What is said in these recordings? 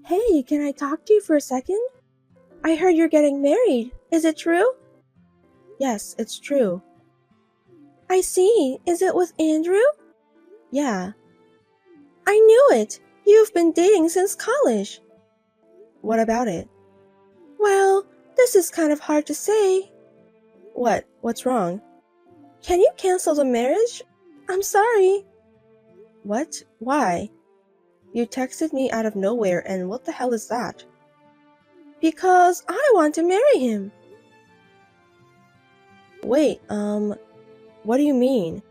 Hey, can I talk to you for a second? I heard you're getting married. Is it true? Yes, it's true. I see. Is it with Andrew? Yeah. I knew it. You've been dating since college. What about it? Well, this is kind of hard to say. What? What's wrong? Can you cancel the marriage? I'm sorry. What? Why? You texted me out of nowhere, and what the hell is that? Because I want to marry him. Wait, what do you mean?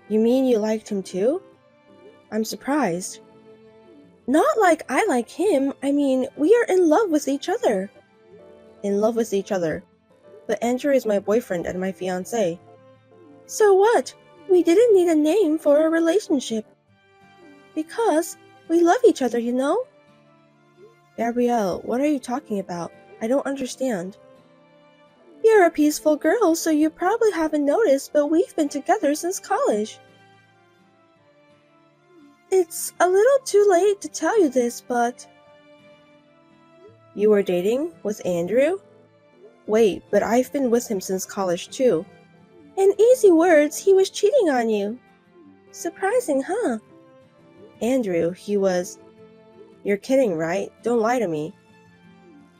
You mean you liked him too? I'm surprised. Not like I like him, I mean, we are in love with each other. In love with each other. But Andrew is my boyfriend and my fiancé. So what? We didn't need a name for a relationship. Because we love each other, you know? Gabrielle, what are you talking about? I don't understand. You're a peaceful girl, so you probably haven't noticed, but we've been together since college. It's a little too late to tell you this, but... You were dating with Andrew? Wait, but I've been with him since college too. In easy words, he was cheating on you. Surprising, huh? Andrew, he was... You're kidding, right? Don't lie to me.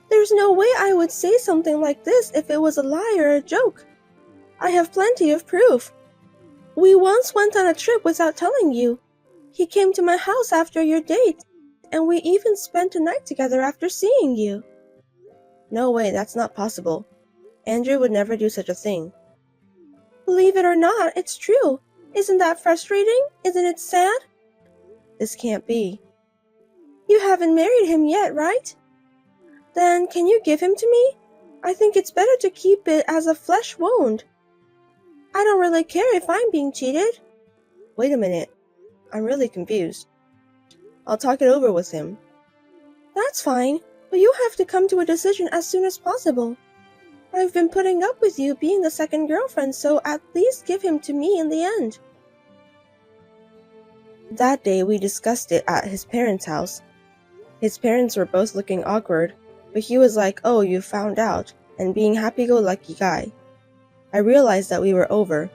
There's no way I would say something like this if it was a lie or a joke. I have plenty of proof. We once went on a trip without telling you. He came to my house after your date, and we even spent a night together after seeing you. No way, that's not possible. Andrew would never do such a thing. Believe it or not, it's true. Isn't that frustrating? Isn't it sad? This can't be. You haven't married him yet, right? Then can you give him to me? I think it's better to keep it as a flesh wound. I don't really care if I'm being cheated. Wait a minute. I'm really confused. I'll talk it over with him. That's fine, but you have to come to a decision as soon as possible. I've been putting up with you being the second girlfriend, so at least give him to me in the end. That day we discussed it at his parents' house. His parents were both looking awkward, but he was like, "Oh, you found out," and being happy-go-lucky guy. I realized that we were over.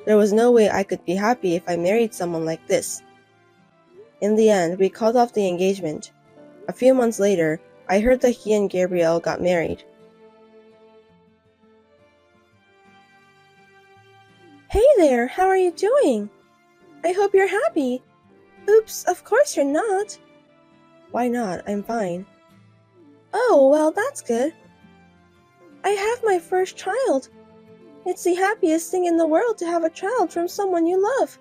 There was no way I could be happy if I married someone like this. In the end, we called off the engagement. A few months later, I heard that he and Gabrielle got married. Hey there, how are you doing? I hope you're happy. Oops, of course you're not. Why not? I'm fine. Oh, well, that's good. I have my first child. It's the happiest thing in the world to have a child from someone you love.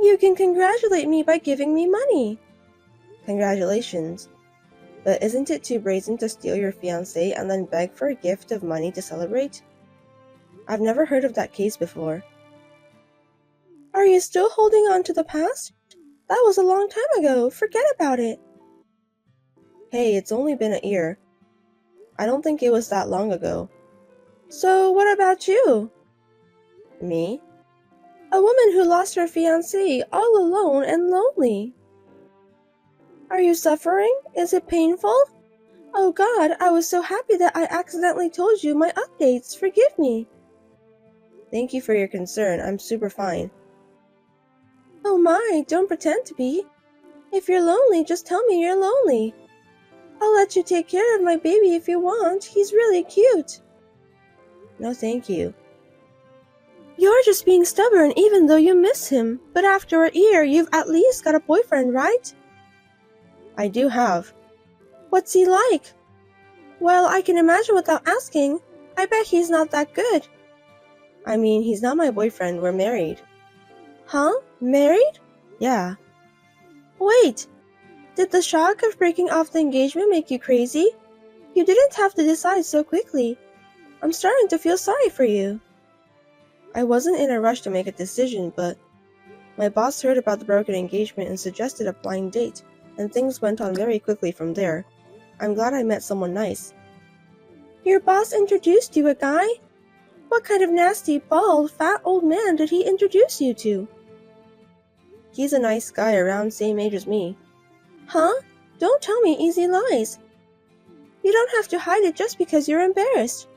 You can congratulate me by giving me money. Congratulations. But isn't it too brazen to steal your fiancé and then beg for a gift of money to celebrate? I've never heard of that case before. Are you still holding on to the past? That was a long time ago. Forget about it. Hey, it's only been a year. I don't think it was that long ago. So what about you? Me? A woman who lost her fiancé all alone and lonely. Are you suffering? Is it painful? Oh God, I was so happy that I accidentally told you my updates. Forgive me. Thank you for your concern. I'm super fine. Oh my, don't pretend to be. If you're lonely, just tell me you're lonely. I'll let you take care of my baby if you want. He's really cute. No, thank you. You're just being stubborn even though you miss him. But after a year, you've at least got a boyfriend, right? I do have. What's he like? Well, I can imagine without asking. I bet he's not that good. I mean, he's not my boyfriend. We're married. Huh? Married? Yeah. Wait. Did the shock of breaking off the engagement make you crazy? You didn't have to decide so quickly. I'm starting to feel sorry for you. I wasn't in a rush to make a decision, but my boss heard about the broken engagement and suggested a blind date, and things went on very quickly from there. I'm glad I met someone nice. Your boss introduced you a guy? What kind of nasty, bald, fat old man did he introduce you to? He's a nice guy around same age as me. Huh? Don't tell me easy lies. You don't have to hide it just because you're embarrassed.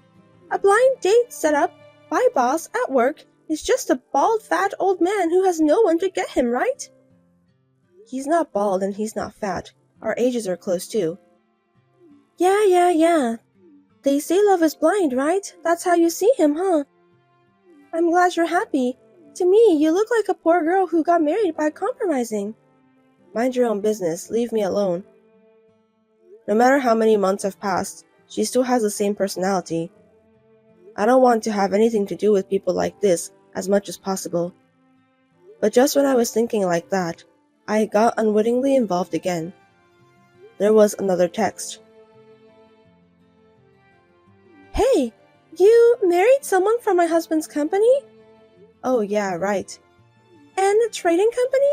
A blind date set up by boss at work is just a bald, fat old man who has no one to get him, right? He's not bald and he's not fat. Our ages are close too. Yeah. They say love is blind, right? That's how you see him, huh? I'm glad you're happy. To me, you look like a poor girl who got married by compromising. Mind your own business. Leave me alone. No matter how many months have passed, she still has the same personality. I don't want to have anything to do with people like this as much as possible. But just when I was thinking like that, I got unwittingly involved again. There was another text. Hey, you married someone from my husband's company? Oh yeah, right. And a trading company?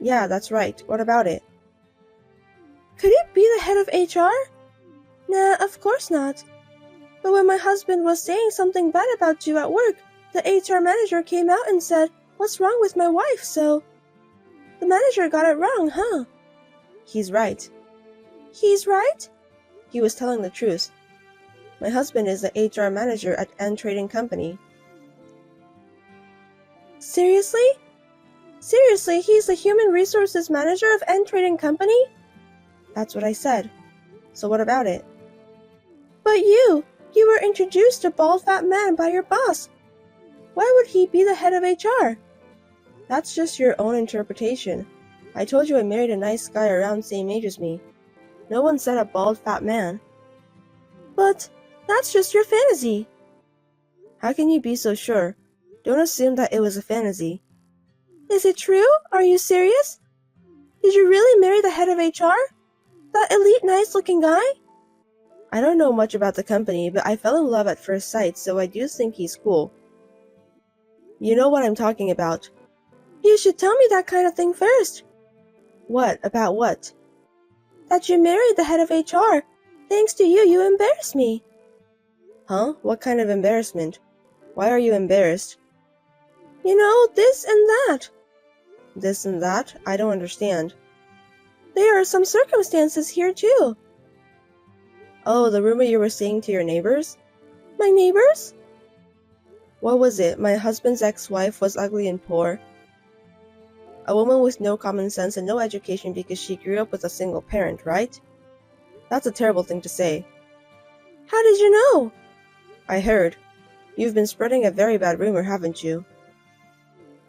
Yeah, that's right. What about it? Could it be the head of HR? Nah, of course not. But when my husband was saying something bad about you at work, the HR manager came out and said, "What's wrong with my wife?" So the manager got it wrong, huh? He's right. He's right? He was telling the truth. My husband is the HR manager at N Trading Company. Seriously? Seriously, he's the human resources manager of N Trading Company? That's what I said. So what about it? But you were introduced to bald fat man by your boss. Why would he be the head of HR? That's just your own interpretation. I told you I married a nice guy around the same age as me. No one said a bald fat man. But that's just your fantasy. How can you be so sure? Don't assume that it was a fantasy. Is it true? Are you serious? Did you really marry the head of HR? That elite nice-looking guy? I don't know much about the company, but I fell in love at first sight, so I do think he's cool. You know what I'm talking about. You should tell me that kind of thing first. What? About what? That you married the head of HR. Thanks to you, you embarrassed me. Huh? What kind of embarrassment? Why are you embarrassed? You know, this and that. This and that? I don't understand. There are some circumstances here, too. Oh, the rumor you were saying to your neighbors? My neighbors? What was it? My husband's ex-wife was ugly and poor. A woman with no common sense and no education because she grew up with a single parent, right? That's a terrible thing to say. How did you know? I heard. You've been spreading a very bad rumor, haven't you?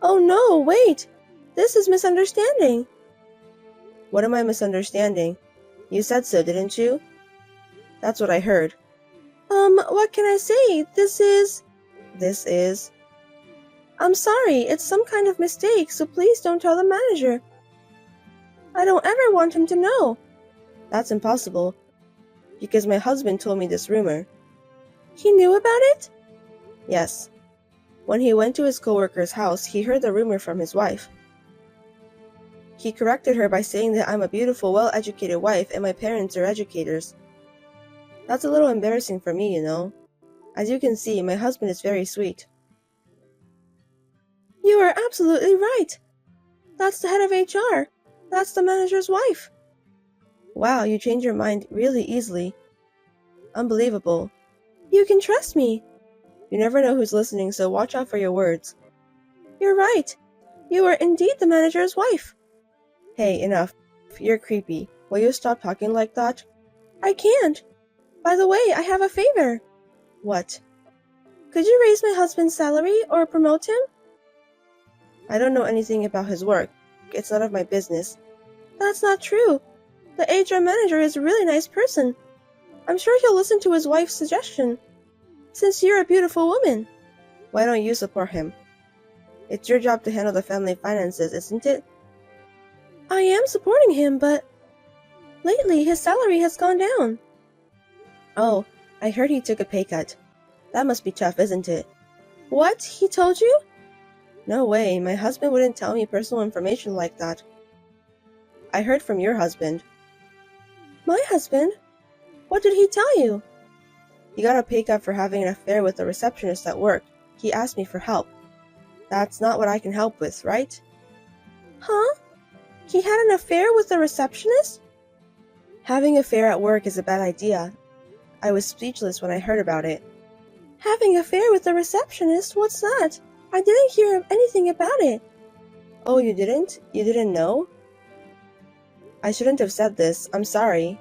Oh no, wait! This is misunderstanding. What am I misunderstanding? You said so, didn't you? That's what I heard. What can I say? This is... I'm sorry, it's some kind of mistake, so please don't tell the manager. I don't ever want him to know. That's impossible, because my husband told me this rumor. He knew about it? Yes. When he went to his coworker's house, he heard the rumor from his wife. He corrected her by saying that I'm a beautiful, well-educated wife and my parents are educators. That's a little embarrassing for me, you know. As you can see, my husband is very sweet. You are absolutely right. That's the head of HR. That's the manager's wife. Wow, you change your mind really easily. Unbelievable. You can trust me. You never know who's listening, so watch out for your words. You're right. You are indeed the manager's wife. Hey, enough. You're creepy. Will you stop talking like that? I can't. By the way, I have a favor. What? Could you raise my husband's salary or promote him? I don't know anything about his work. It's none of my business. That's not true. The HR manager is a really nice person. I'm sure he'll listen to his wife's suggestion. Since you're a beautiful woman. Why don't you support him? It's your job to handle the family finances, isn't it? I am supporting him, but lately his salary has gone down. Oh, I heard he took a pay cut. That must be tough, isn't it? What? He told you? No way, my husband wouldn't tell me personal information like that. I heard from your husband. My husband? What did he tell you? He got a pay cut for having an affair with a receptionist at work. He asked me for help. That's not what I can help with, right? Huh? He had an affair with a receptionist? Having an affair at work is a bad idea. I was speechless when I heard about it. Having an affair with a receptionist? What's that? I didn't hear anything about it. Oh, you didn't? You didn't know? I shouldn't have said this. I'm sorry.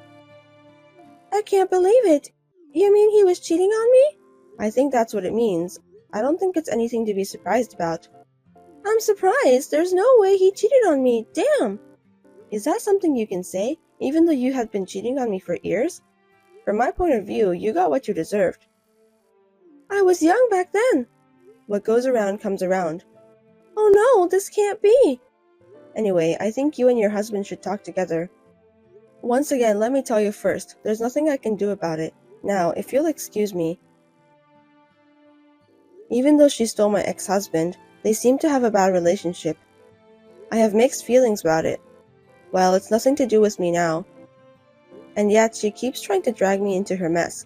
I can't believe it. You mean he was cheating on me? I think that's what it means. I don't think it's anything to be surprised about. I'm surprised. There's no way he cheated on me. Damn! Is that something you can say, even though you had been cheating on me for years? From my point of view, you got what you deserved. I was young back then. What goes around comes around. Oh no, this can't be. Anyway, I think you and your husband should talk together. Once again, let me tell you first, there's nothing I can do about it. Now, if you'll excuse me. Even though she stole my ex-husband, they seem to have a bad relationship. I have mixed feelings about it. Well, it's nothing to do with me now. And yet, she keeps trying to drag me into her mess.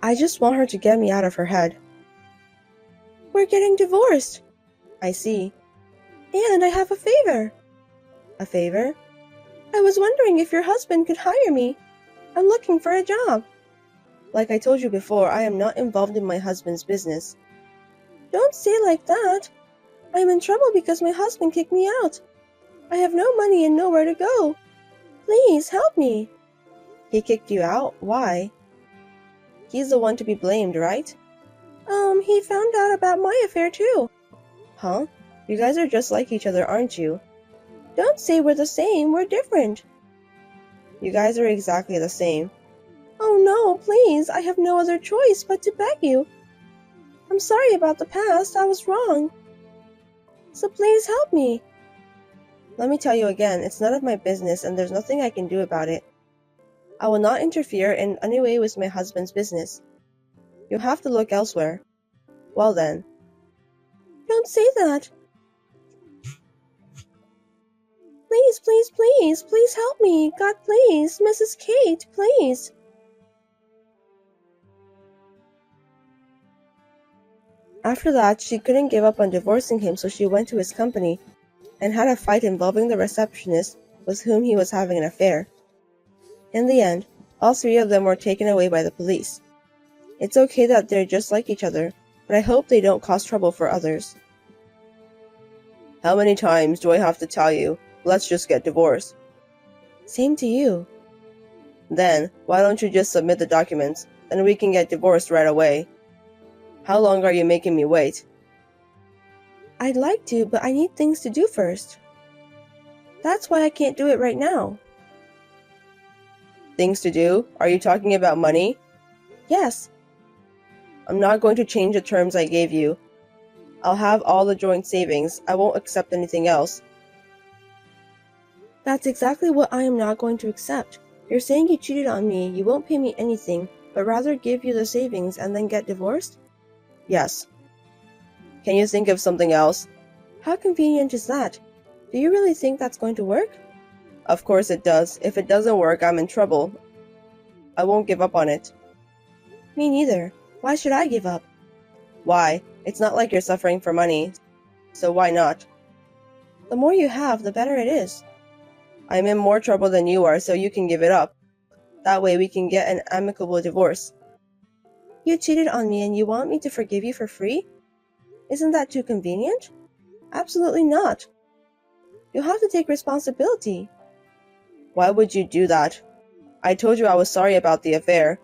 I just want her to get me out of her head. We're getting divorced. I see. And I have a favor. A favor? I was wondering if your husband could hire me. I'm looking for a job. Like I told you before, I am not involved in my husband's business. Don't say like that. I am in trouble because my husband kicked me out. I have no money and nowhere to go. Please help me. He kicked you out? Why? He's the one to be blamed, right? He found out about my affair too. Huh? You guys are just like each other, aren't you? Don't say we're the same, we're different. You guys are exactly the same. Oh no, please, I have no other choice but to beg you. I'm sorry about the past, I was wrong. So please help me. Let me tell you again, it's none of my business and there's nothing I can do about it. I will not interfere in any way with my husband's business. You'll have to look elsewhere. Well then. Don't say that. Please, please, please, please help me. God, please. Mrs. Kate, please. After that, she couldn't give up on divorcing him, so she went to his company and had a fight involving the receptionist with whom he was having an affair. In the end, all three of them were taken away by the police. It's okay that they're just like each other, but I hope they don't cause trouble for others. How many times do I have to tell you, let's just get divorced? Same to you. Then, why don't you just submit the documents, and we can get divorced right away? How long are you making me wait? I'd like to, but I need things to do first. That's why I can't do it right now. Things to do? Are you talking about money? Yes. I'm not going to change the terms I gave you. I'll have all the joint savings. I won't accept anything else. That's exactly what I am not going to accept. You're saying you cheated on me, you won't pay me anything, but rather give you the savings and then get divorced? Yes. Can you think of something else? How convenient is that? Do you really think that's going to work? Of course it does. If it doesn't work, I'm in trouble. I won't give up on it. Me neither. Why should I give up? Why? It's not like you're suffering for money, so why not? The more you have, the better it is. I'm in more trouble than you are, so you can give it up. That way we can get an amicable divorce. You cheated on me and you want me to forgive you for free? Isn't that too convenient? Absolutely not. You'll have to take responsibility. Why would you do that? I told you I was sorry about the affair.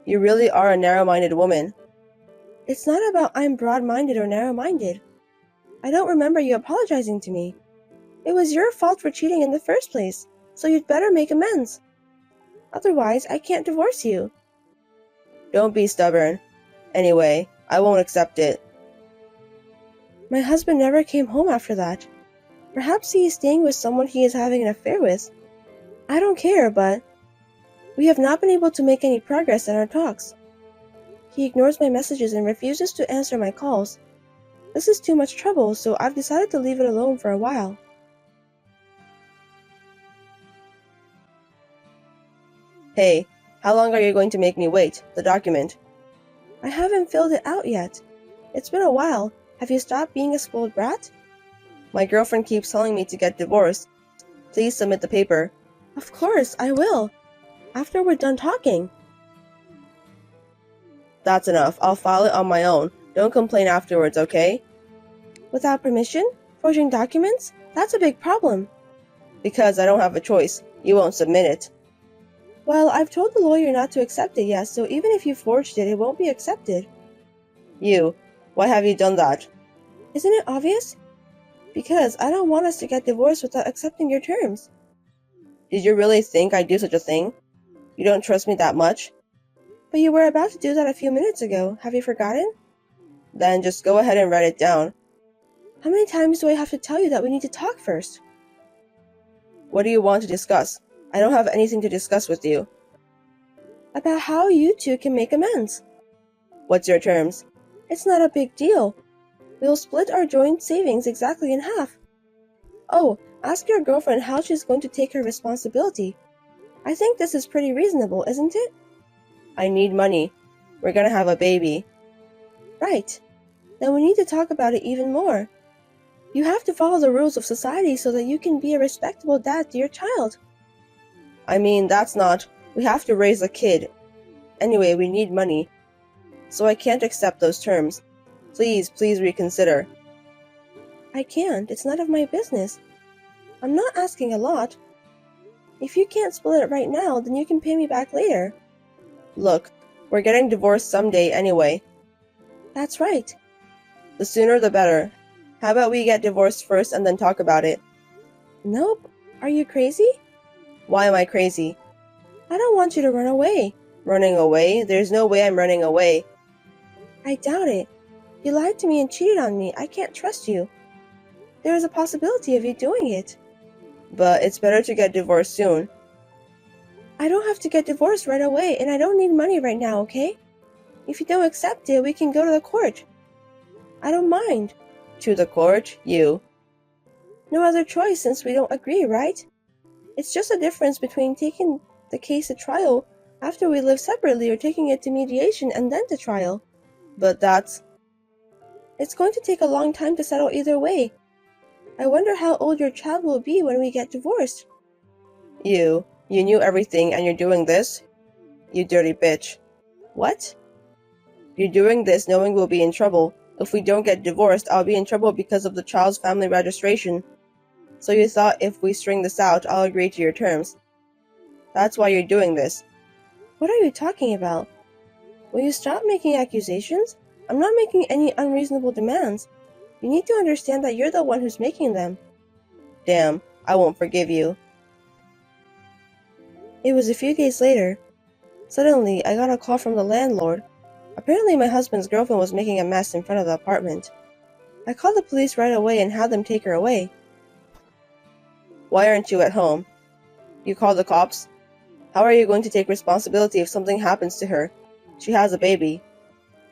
You really are a narrow-minded woman. It's not about I'm broad-minded or narrow-minded. I don't remember you apologizing to me. It was your fault for cheating in the first place, so you'd better make amends. Otherwise, I can't divorce you. Don't be stubborn. Anyway, I won't accept it. My husband never came home after that. Perhaps he is staying with someone he is having an affair with. I don't care, but we have not been able to make any progress in our talks. He ignores my messages and refuses to answer my calls. This is too much trouble, so I've decided to leave it alone for a while. Hey, how long are you going to make me wait? The document. I haven't filled it out yet. It's been a while. Have you stopped being a spoiled brat? My girlfriend keeps telling me to get divorced. Please submit the paper. Of course, I will. After we're done talking. That's enough. I'll file it on my own. Don't complain afterwards, okay? Without permission? Forging documents? That's a big problem. Because I don't have a choice. You won't submit it. Well, I've told the lawyer not to accept it yet, so even if you forged it, it won't be accepted. You, why have you done that? Isn't it obvious? Because I don't want us to get divorced without accepting your terms. Did you really think I'd do such a thing? You don't trust me that much? But you were about to do that a few minutes ago. Have you forgotten? Then just go ahead and write it down. How many times do I have to tell you that we need to talk first? What do you want to discuss? I don't have anything to discuss with you. About how you two can make amends. What's your terms? It's not a big deal. We'll split our joint savings exactly in half. Oh, ask your girlfriend how she's going to take her responsibility. I think this is pretty reasonable, isn't it? I need money. We're gonna have a baby. Right. Then we need to talk about it even more. You have to follow the rules of society so that you can be a respectable dad to your child. I mean, that's not... We have to raise a kid. Anyway, we need money. So I can't accept those terms. Please reconsider. I can't. It's none of my business. I'm not asking a lot. If you can't split it right now, then you can pay me back later. Look, we're getting divorced someday anyway. That's right. The sooner the better. How about we get divorced first and then talk about it? Nope. Are you crazy? Why am I crazy? I don't want you to run away. Running away? There's no way I'm running away. I doubt it. You lied to me and cheated on me. I can't trust you. There is a possibility of you doing it. But it's better to get divorced soon. I don't have to get divorced right away, and I don't need money right now, okay? If you don't accept it, we can go to the court. I don't mind. To the court? You. No other choice since we don't agree, right? It's just a difference between taking the case to trial after we live separately or taking it to mediation and then to trial. But that's... It's going to take a long time to settle either way. I wonder how old your child will be when we get divorced. You knew everything and you're doing this? You dirty bitch. What? You're doing this knowing we'll be in trouble. If we don't get divorced, I'll be in trouble because of the child's family registration. So you thought if we string this out, I'll agree to your terms. That's why you're doing this. What are you talking about? Will you stop making accusations? I'm not making any unreasonable demands. You need to understand that you're the one who's making them. Damn, I won't forgive you. It was a few days later. Suddenly, I got a call from the landlord. Apparently, my husband's girlfriend was making a mess in front of the apartment. I called the police right away and had them take her away. Why aren't you at home? You called the cops? How are you going to take responsibility if something happens to her? She has a baby.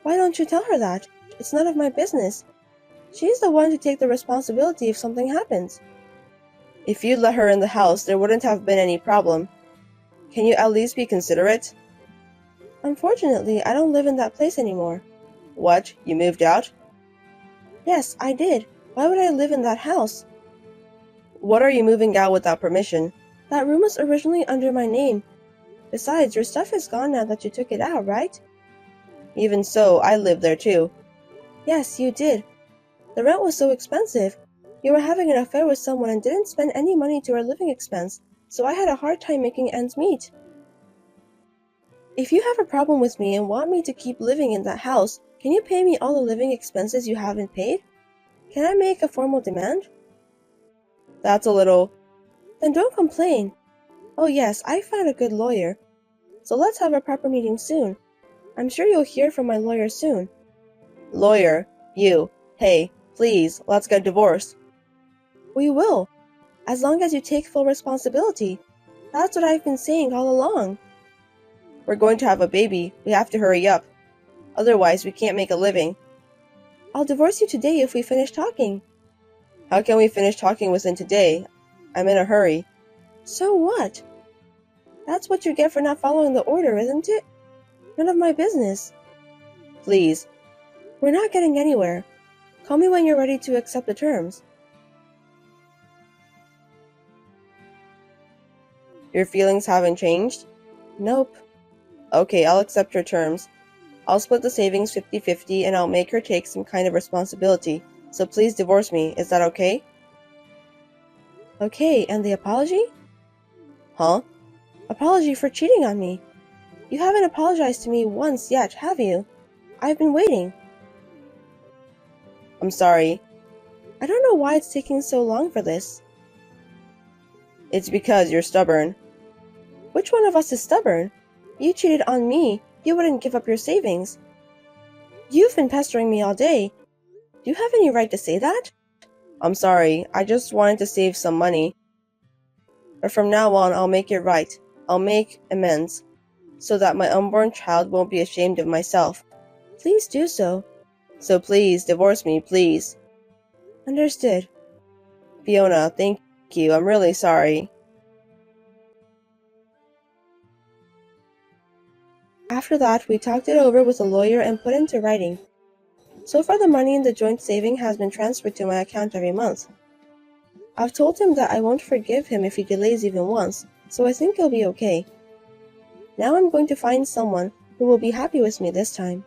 Why don't you tell her that? It's none of my business. She's the one to take the responsibility if something happens. If you'd let her in the house, there wouldn't have been any problem. Can you at least be considerate? Unfortunately, I don't live in that place anymore. What? You moved out? Yes, I did. Why would I live in that house? What are you moving out without permission? That room was originally under my name. Besides, your stuff is gone now that you took it out, right? Even so, I lived there too. Yes, you did. The rent was so expensive. You were having an affair with someone and didn't spend any money to our living expense, so I had a hard time making ends meet. If you have a problem with me and want me to keep living in that house, can you pay me all the living expenses you haven't paid? Can I make a formal demand? That's a little... Then don't complain. Oh yes, I found a good lawyer. So let's have a proper meeting soon. I'm sure you'll hear from my lawyer soon. Lawyer? You? Hey, please, let's get divorced. We will. As long as you take full responsibility. That's what I've been saying all along. We're going to have a baby. We have to hurry up. Otherwise, we can't make a living. I'll divorce you today if we finish talking. How can we finish talking within today? I'm in a hurry. So what? That's what you get for not following the order, isn't it? None of my business. Please. We're not getting anywhere. Call me when you're ready to accept the terms. Your feelings haven't changed? Nope. Okay, I'll accept your terms. I'll split the savings 50-50 and I'll make her take some kind of responsibility. So please divorce me, is that okay? Okay, and the apology? Huh? Apology for cheating on me. You haven't apologized to me once yet, have you? I've been waiting. I'm sorry. I don't know why it's taking so long for this. It's because you're stubborn. Which one of us is stubborn? You cheated on me. You wouldn't give up your savings. You've been pestering me all day. Do you have any right to say that? I'm sorry, I just wanted to save some money. But from now on, I'll make it right. I'll make amends, so that my unborn child won't be ashamed of myself. Please do so. So please, divorce me, please. Understood. Fiona, thank you. I'm really sorry. After that, we talked it over with a lawyer and put into writing. So far, the money in the joint saving has been transferred to my account every month. I've told him that I won't forgive him if he delays even once, so I think he'll be okay. Now I'm going to find someone who will be happy with me this time.